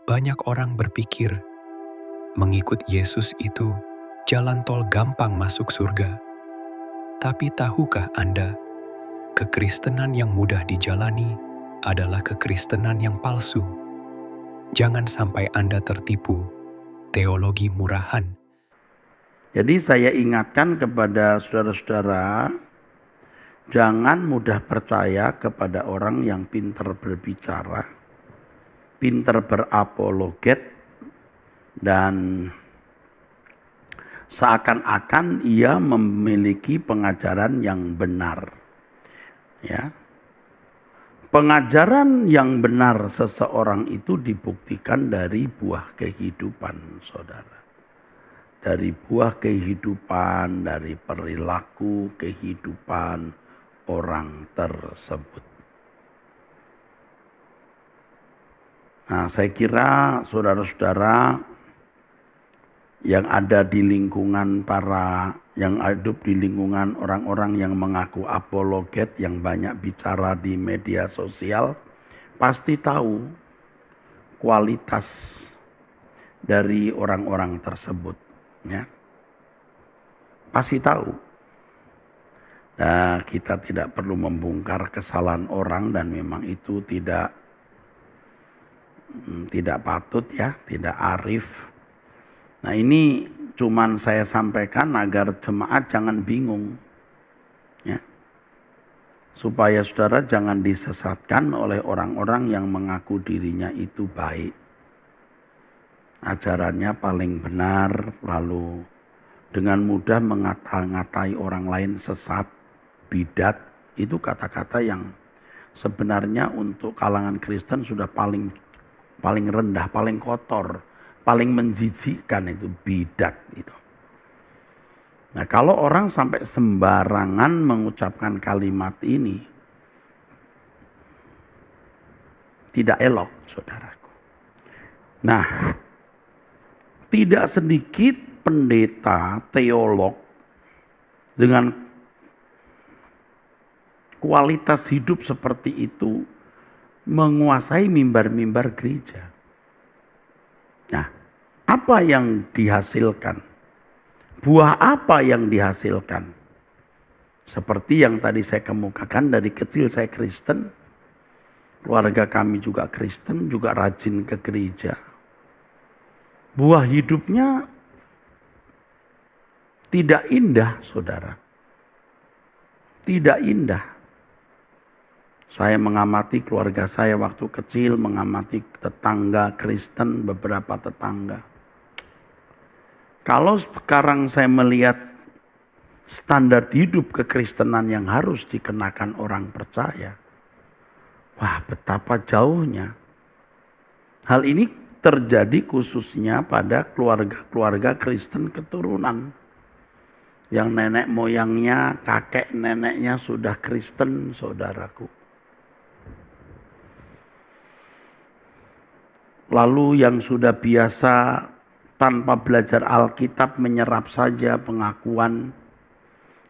Banyak orang berpikir mengikut Yesus itu jalan tol gampang masuk surga. Tapi tahukah Anda, kekristenan yang mudah dijalani adalah kekristenan yang palsu. Jangan sampai Anda tertipu teologi murahan. Jadi saya ingatkan kepada saudara-saudara, jangan mudah percaya kepada orang yang pintar berbicara, pintar berapologet, dan seakan-akan ia memiliki pengajaran yang benar. Ya. Pengajaran yang benar seseorang itu dibuktikan dari buah kehidupan, saudara. Dari buah kehidupan, dari perilaku kehidupan orang tersebut. Nah, saya kira saudara-saudara yang ada di lingkungan yang hidup di lingkungan orang-orang yang mengaku apologet, yang banyak bicara di media sosial, pasti tahu kualitas dari orang-orang tersebut. Ya. Pasti tahu. Nah, kita tidak perlu membongkar kesalahan orang, dan memang itu tidak patut ya, tidak arif. Nah, ini cuman saya sampaikan agar jemaat jangan bingung. Ya. Supaya saudara jangan disesatkan oleh orang-orang yang mengaku dirinya itu baik. Ajarannya paling benar, lalu dengan mudah mengata-ngatai orang lain sesat, bidat. Itu kata-kata yang sebenarnya untuk kalangan Kristen sudah paling rendah, paling kotor, paling menjijikkan, itu bidat itu. Nah, kalau orang sampai sembarangan mengucapkan kalimat ini, tidak elok, saudaraku. Nah, tidak sedikit pendeta, teolog dengan kualitas hidup seperti itu menguasai mimbar-mimbar gereja. Nah, apa yang dihasilkan? Buah apa yang dihasilkan? Seperti yang tadi saya kemukakan, dari kecil saya Kristen, keluarga kami juga Kristen, juga rajin ke gereja. Buah hidupnya tidak indah, saudara. Tidak indah. Saya mengamati keluarga saya waktu kecil, mengamati tetangga Kristen, beberapa tetangga. Kalau sekarang saya melihat standar hidup kekristenan yang harus dikenakan orang percaya, wah, betapa jauhnya. Hal ini terjadi khususnya pada keluarga-keluarga Kristen keturunan. Yang nenek moyangnya, kakek neneknya sudah Kristen, saudaraku. Lalu yang sudah biasa tanpa belajar Alkitab menyerap saja pengakuan,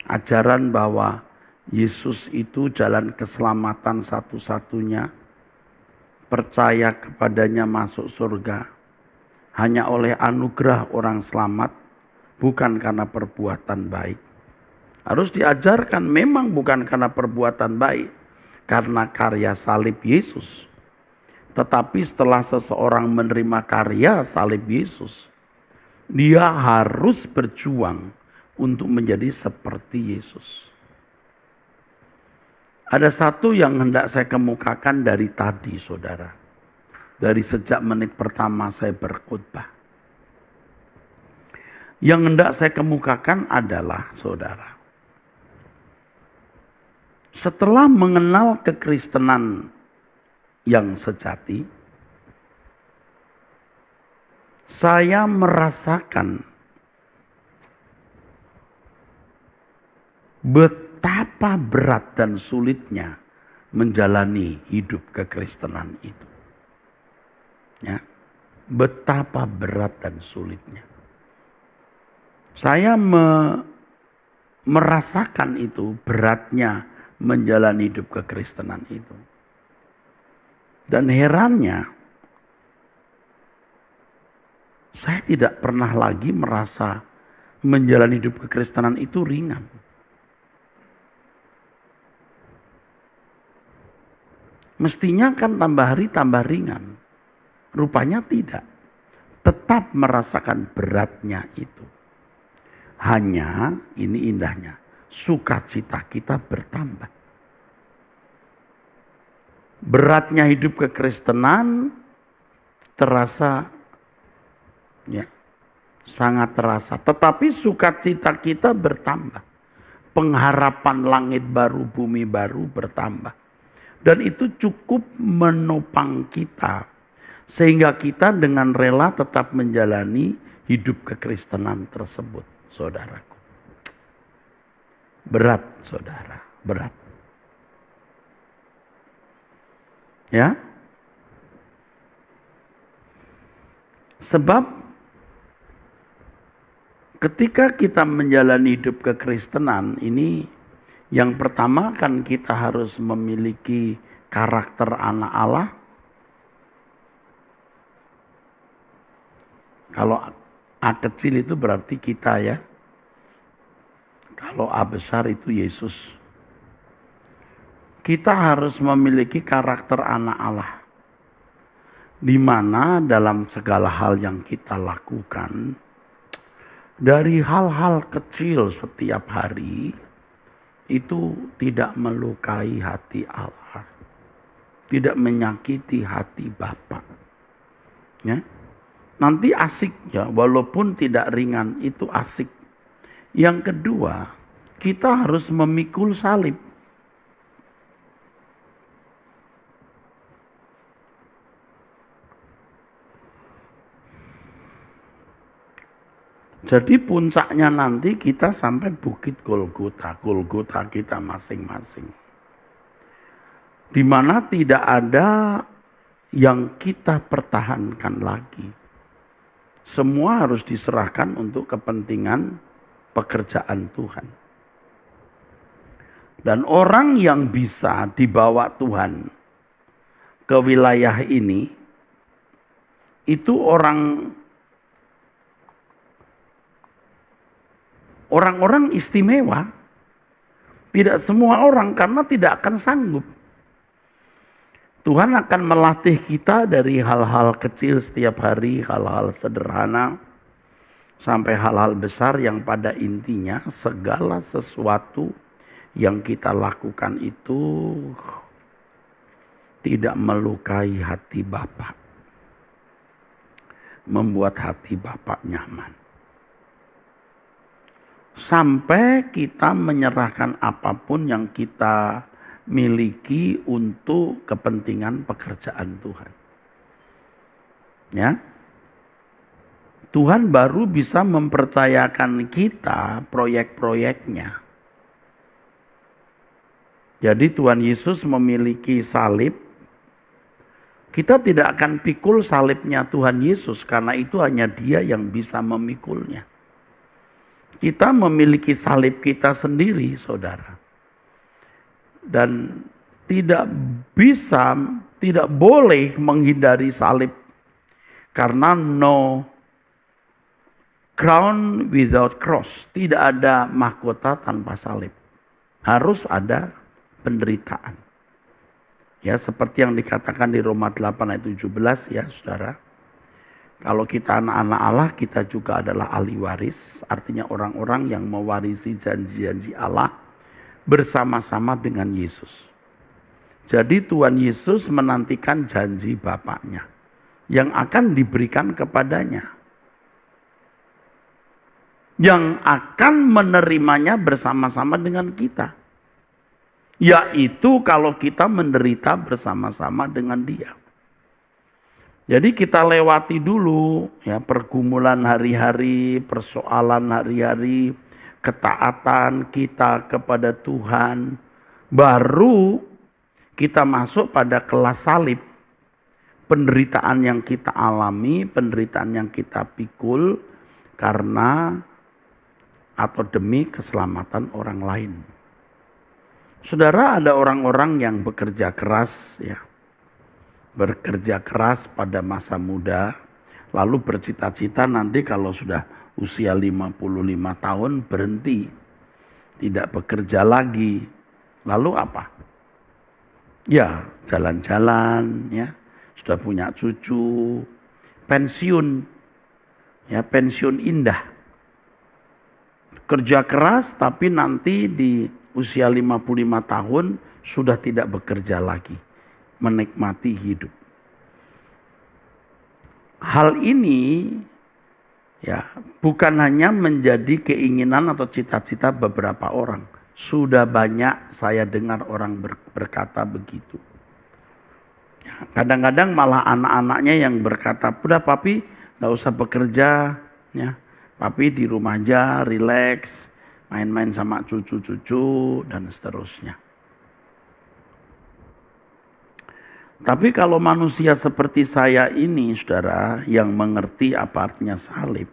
ajaran bahwa Yesus itu jalan keselamatan satu-satunya, percaya kepadanya masuk surga hanya oleh anugerah orang selamat, bukan karena perbuatan baik. Harus diajarkan memang bukan karena perbuatan baik, karena karya salib Yesus. Tetapi setelah seseorang menerima karya salib Yesus, dia harus berjuang untuk menjadi seperti Yesus. Ada satu yang hendak saya kemukakan dari tadi, saudara. Dari sejak menit pertama saya berkhotbah. Yang hendak saya kemukakan adalah, saudara, setelah mengenal kekristenan yang sejati, saya merasakan betapa berat dan sulitnya menjalani hidup kekristenan itu. Ya, betapa berat dan sulitnya. Saya merasakan itu, beratnya menjalani hidup kekristenan itu. Dan herannya, saya tidak pernah lagi merasa menjalani hidup kekristenan itu ringan. Mestinya kan tambah hari tambah ringan. Rupanya tidak. Tetap merasakan beratnya itu. Hanya, ini indahnya, sukacita kita bertambah. Beratnya hidup kekristenan terasa, ya, sangat terasa. Tetapi sukacita kita bertambah. Pengharapan langit baru, bumi baru bertambah. Dan itu cukup menopang kita. Sehingga kita dengan rela tetap menjalani hidup kekristenan tersebut, saudaraku. Berat, saudara, berat. Ya. Sebab ketika kita menjalani hidup kekristenan ini, yang pertama kan kita harus memiliki karakter anak Allah. Kalau A kecil itu berarti kita ya. Kalau A besar itu Yesus. Kita harus memiliki karakter anak Allah. Di mana dalam segala hal yang kita lakukan, dari hal-hal kecil setiap hari, itu tidak melukai hati Allah. Tidak menyakiti hati Bapa. Ya. Nanti asik ya, walaupun tidak ringan, itu asik. Yang kedua, kita harus memikul salib. Jadi puncaknya nanti kita sampai Bukit Golgota, Golgota kita masing-masing. Di mana tidak ada yang kita pertahankan lagi. Semua harus diserahkan untuk kepentingan pekerjaan Tuhan. Dan orang yang bisa dibawa Tuhan ke wilayah ini, itu orang-orang istimewa. Tidak semua orang, karena tidak akan sanggup. Tuhan akan melatih kita dari hal-hal kecil setiap hari, hal-hal sederhana, sampai hal-hal besar yang pada intinya segala sesuatu yang kita lakukan itu tidak melukai hati Bapa. Membuat hati Bapa nyaman. Sampai kita menyerahkan apapun yang kita miliki untuk kepentingan pekerjaan Tuhan. Ya. Tuhan baru bisa mempercayakan kita proyek-proyeknya. Jadi Tuhan Yesus memiliki salib. Kita tidak akan pikul salibnya Tuhan Yesus, karena itu hanya Dia yang bisa memikulnya. Kita memiliki salib kita sendiri, saudara. Dan tidak boleh menghindari salib. Karena no crown without cross. Tidak ada mahkota tanpa salib. Harus ada penderitaan. Ya, seperti yang dikatakan di Roma 8 ayat 17 ya, saudara. Kalau kita anak-anak Allah, kita juga adalah ahli waris. Artinya orang-orang yang mewarisi janji-janji Allah bersama-sama dengan Yesus. Jadi Tuhan Yesus menantikan janji Bapaknya yang akan diberikan kepadanya. Yang akan menerimanya bersama-sama dengan kita. Yaitu kalau kita menderita bersama-sama dengan Dia. Jadi kita lewati dulu ya pergumulan hari-hari, persoalan hari-hari, ketaatan kita kepada Tuhan. Baru kita masuk pada kelas salib. Penderitaan yang kita alami, penderitaan yang kita pikul karena atau demi keselamatan orang lain. Saudara, ada orang-orang yang bekerja keras ya. Bekerja keras pada masa muda, lalu bercita-cita nanti kalau sudah usia 55 tahun berhenti, tidak bekerja lagi. Lalu apa? Ya, jalan-jalan, ya, sudah punya cucu, pensiun, ya, pensiun indah. Kerja keras tapi nanti di usia 55 tahun sudah tidak bekerja lagi, menikmati hidup. Hal ini ya bukan hanya menjadi keinginan atau cita-cita beberapa orang. Sudah banyak saya dengar orang berkata begitu. Ya, kadang-kadang malah anak-anaknya yang berkata, udah papi gak usah bekerja, ya, papi di rumah aja, rileks, main-main sama cucu-cucu dan seterusnya. Tapi kalau manusia seperti saya ini, saudara, yang mengerti apa artinya salib,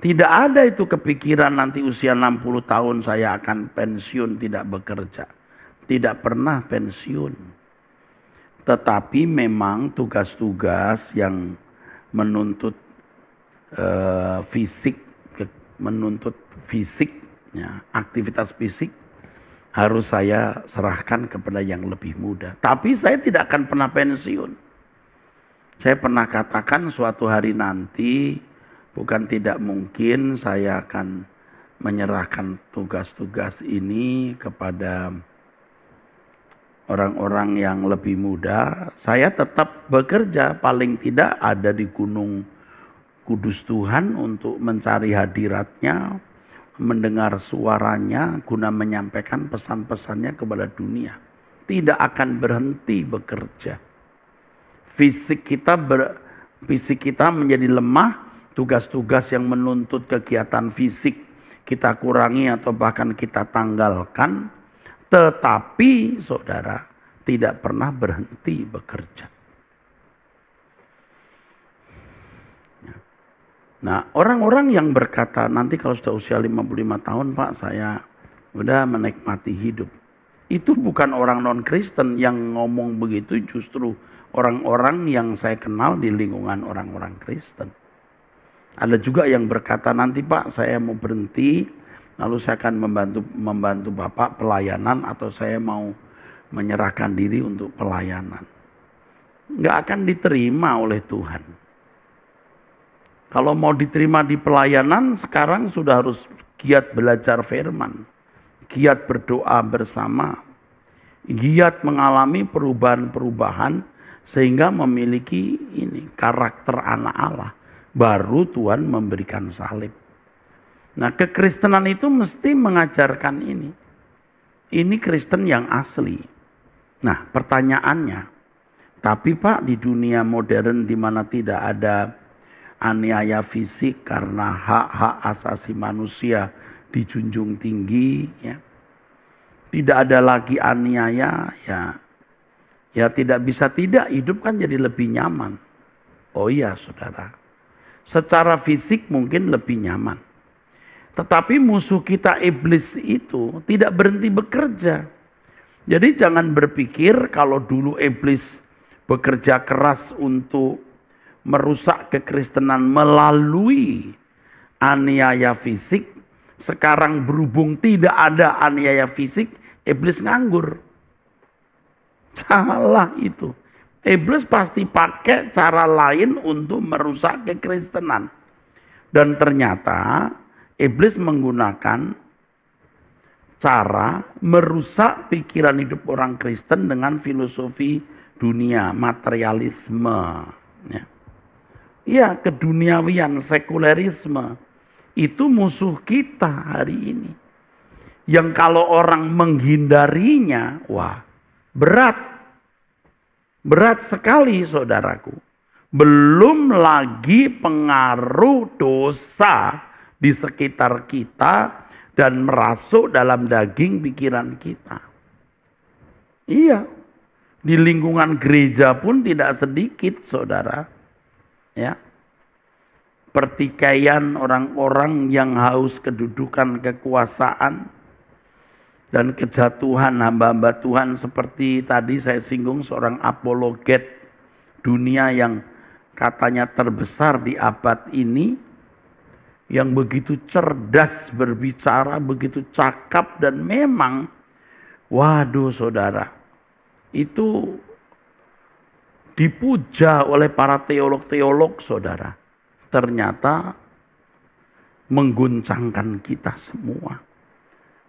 tidak ada itu kepikiran nanti usia 60 tahun saya akan pensiun tidak bekerja. Tidak pernah pensiun. Tetapi memang tugas-tugas yang menuntut fisik, ya, aktivitas fisik, harus saya serahkan kepada yang lebih muda. Tapi saya tidak akan pernah pensiun. Saya pernah katakan suatu hari nanti, bukan tidak mungkin saya akan menyerahkan tugas-tugas ini kepada orang-orang yang lebih muda. Saya tetap bekerja, paling tidak ada di Gunung Kudus Tuhan untuk mencari hadiratnya, mendengar suaranya guna menyampaikan pesan-pesannya kepada dunia. Tidak akan berhenti bekerja. Fisik kita menjadi lemah, tugas-tugas yang menuntut kegiatan fisik kita kurangi atau bahkan kita tanggalkan, tetapi saudara tidak pernah berhenti bekerja. Nah, orang-orang yang berkata, nanti kalau sudah usia 55 tahun, Pak, saya udah menikmati hidup. Itu bukan orang non-Kristen yang ngomong begitu, justru orang-orang yang saya kenal di lingkungan orang-orang Kristen. Ada juga yang berkata, nanti Pak, saya mau berhenti, lalu saya akan membantu Bapak pelayanan, atau saya mau menyerahkan diri untuk pelayanan. Nggak akan diterima oleh Tuhan. Kalau mau diterima di pelayanan, sekarang sudah harus giat belajar firman, giat berdoa bersama, giat mengalami perubahan-perubahan sehingga memiliki ini karakter anak Allah. Baru Tuhan memberikan salib. Nah, kekristenan itu mesti mengajarkan ini. Ini Kristen yang asli. Nah, pertanyaannya, tapi Pak, di dunia modern di mana tidak ada aniaya fisik karena hak-hak asasi manusia dijunjung tinggi, ya. Tidak ada lagi aniaya, ya tidak bisa tidak, hidup kan jadi lebih nyaman. Oh iya, saudara. Secara fisik mungkin lebih nyaman. Tetapi musuh kita iblis itu tidak berhenti bekerja. Jadi jangan berpikir kalau dulu iblis bekerja keras untuk merusak kekristenan melalui aniaya fisik, sekarang berhubung tidak ada aniaya fisik, iblis nganggur. Salah itu. Iblis pasti pakai cara lain untuk merusak kekristenan. Dan ternyata iblis menggunakan cara merusak pikiran hidup orang Kristen dengan filosofi dunia, materialisme, ya. Ya, keduniawian, sekulerisme. Itu musuh kita hari ini. Yang kalau orang menghindarinya, wah, berat. Berat sekali, saudaraku. Belum lagi pengaruh dosa di sekitar kita dan merasuk dalam daging pikiran kita. Iya, di lingkungan gereja pun tidak sedikit, saudara. Ya, pertikaian orang-orang yang haus kedudukan kekuasaan dan kejatuhan hamba-hamba Tuhan seperti tadi saya singgung seorang apologet dunia yang katanya terbesar di abad ini, yang begitu cerdas berbicara, begitu cakap, dan memang, waduh saudara, itu dipuja oleh para teolog-teolog saudara. Ternyata mengguncangkan kita semua.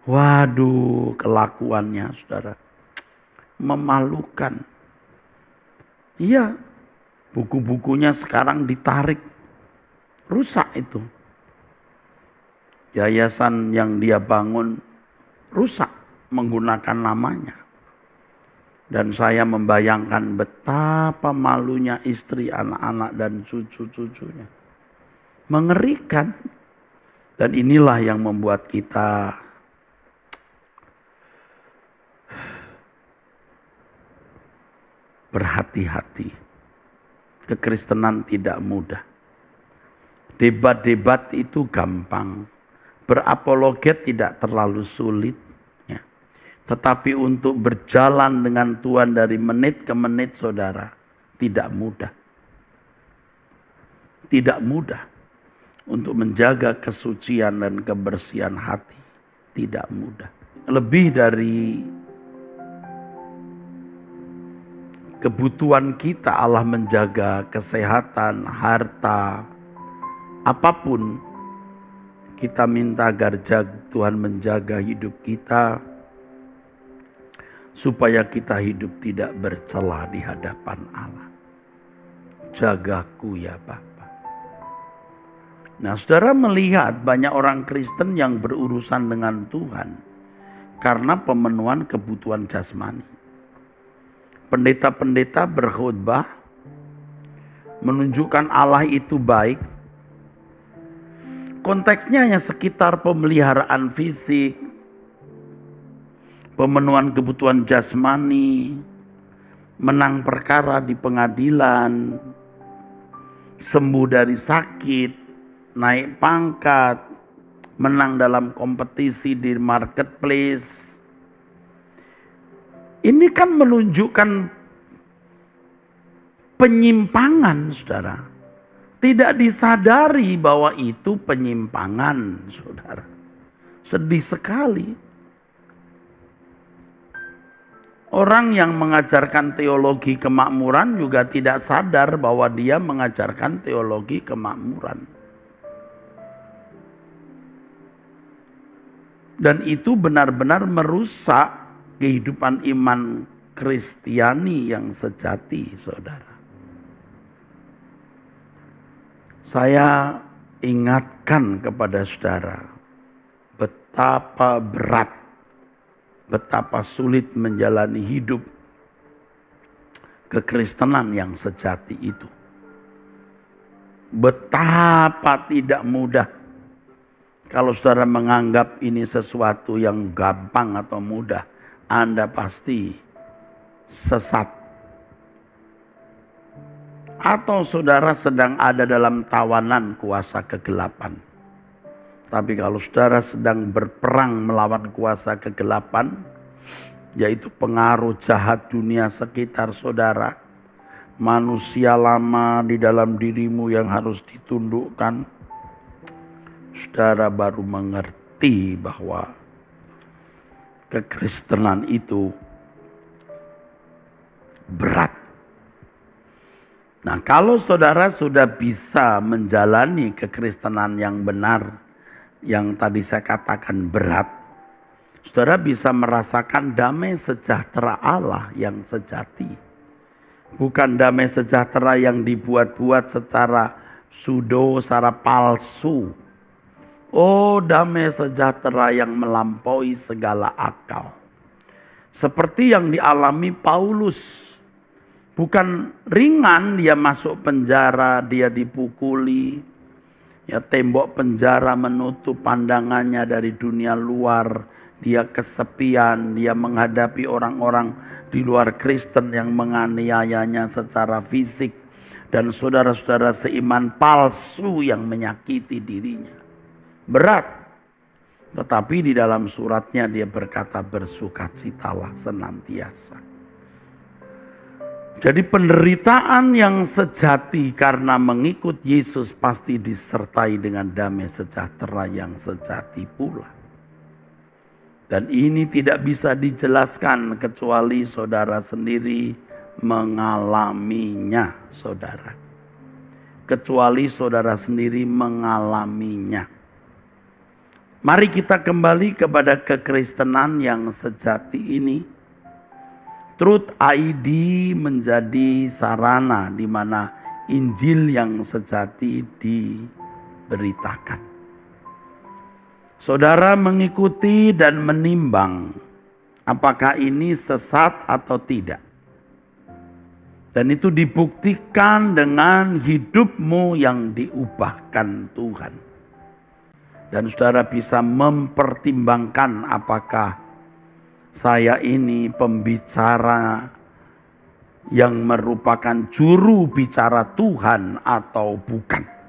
Waduh, kelakuannya saudara, memalukan. Iya, buku-bukunya sekarang ditarik, rusak itu. Yayasan yang dia bangun rusak menggunakan namanya. Dan saya membayangkan betapa malunya istri, anak-anak, dan cucu-cucunya. Mengerikan. Dan inilah yang membuat kita berhati-hati. Kekristenan tidak mudah. Debat-debat itu gampang. Berapologet tidak terlalu sulit. Ya. Tetapi untuk berjalan dengan Tuhan dari menit ke menit saudara, tidak mudah. Tidak mudah. Untuk menjaga kesucian dan kebersihan hati, tidak mudah. Lebih dari kebutuhan kita, Allah menjaga kesehatan, harta, apapun. Kita minta agar Tuhan menjaga hidup kita, supaya kita hidup tidak bercela di hadapan Allah. Jagaku ya Bapa. Nah, saudara melihat banyak orang Kristen yang berurusan dengan Tuhan karena pemenuhan kebutuhan jasmani. Pendeta-pendeta berkhotbah menunjukkan Allah itu baik. Konteksnya hanya sekitar pemeliharaan fisik, pemenuhan kebutuhan jasmani, menang perkara di pengadilan, sembuh dari sakit, naik pangkat, menang dalam kompetisi di marketplace. Ini kan menunjukkan penyimpangan, saudara. Tidak disadari bahwa itu penyimpangan, saudara. Sedih sekali. Orang yang mengajarkan teologi kemakmuran juga tidak sadar bahwa dia mengajarkan teologi kemakmuran. Dan itu benar-benar merusak kehidupan iman Kristiani yang sejati, saudara. Saya ingatkan kepada saudara, betapa berat, betapa sulit menjalani hidup kekristenan yang sejati itu. Betapa tidak mudah. Kalau saudara menganggap ini sesuatu yang gampang atau mudah, Anda pasti sesat. Atau saudara sedang ada dalam tawanan kuasa kegelapan. Tapi kalau saudara sedang berperang melawan kuasa kegelapan, yaitu pengaruh jahat dunia sekitar saudara, manusia lama di dalam dirimu yang harus ditundukkan, saudara baru mengerti bahwa kekristenan itu berat. Nah, kalau saudara sudah bisa menjalani kekristenan yang benar, yang tadi saya katakan berat, saudara bisa merasakan damai sejahtera Allah yang sejati. Bukan damai sejahtera yang dibuat-buat secara secara palsu. Oh, damai sejahtera yang melampaui segala akal. Seperti yang dialami Paulus. Bukan ringan dia masuk penjara, dia dipukuli. Ya, tembok penjara menutup pandangannya dari dunia luar. Dia kesepian, dia menghadapi orang-orang di luar Kristen yang menganiayanya secara fisik. Dan saudara-saudara seiman palsu yang menyakiti dirinya. Berat. Tetapi di dalam suratnya dia berkata, bersukacitalah senantiasa. Jadi penderitaan yang sejati karena mengikut Yesus pasti disertai dengan damai sejahtera yang sejati pula. Dan ini tidak bisa dijelaskan kecuali saudara sendiri mengalaminya, saudara. Kecuali saudara sendiri mengalaminya. Mari kita kembali kepada kekristenan yang sejati ini. Truth ID menjadi sarana di mana Injil yang sejati diberitakan. Saudara mengikuti dan menimbang apakah ini sesat atau tidak. Dan itu dibuktikan dengan hidupmu yang diubahkan Tuhan. Dan saudara bisa mempertimbangkan apakah saya ini pembicara yang merupakan juru bicara Tuhan atau bukan.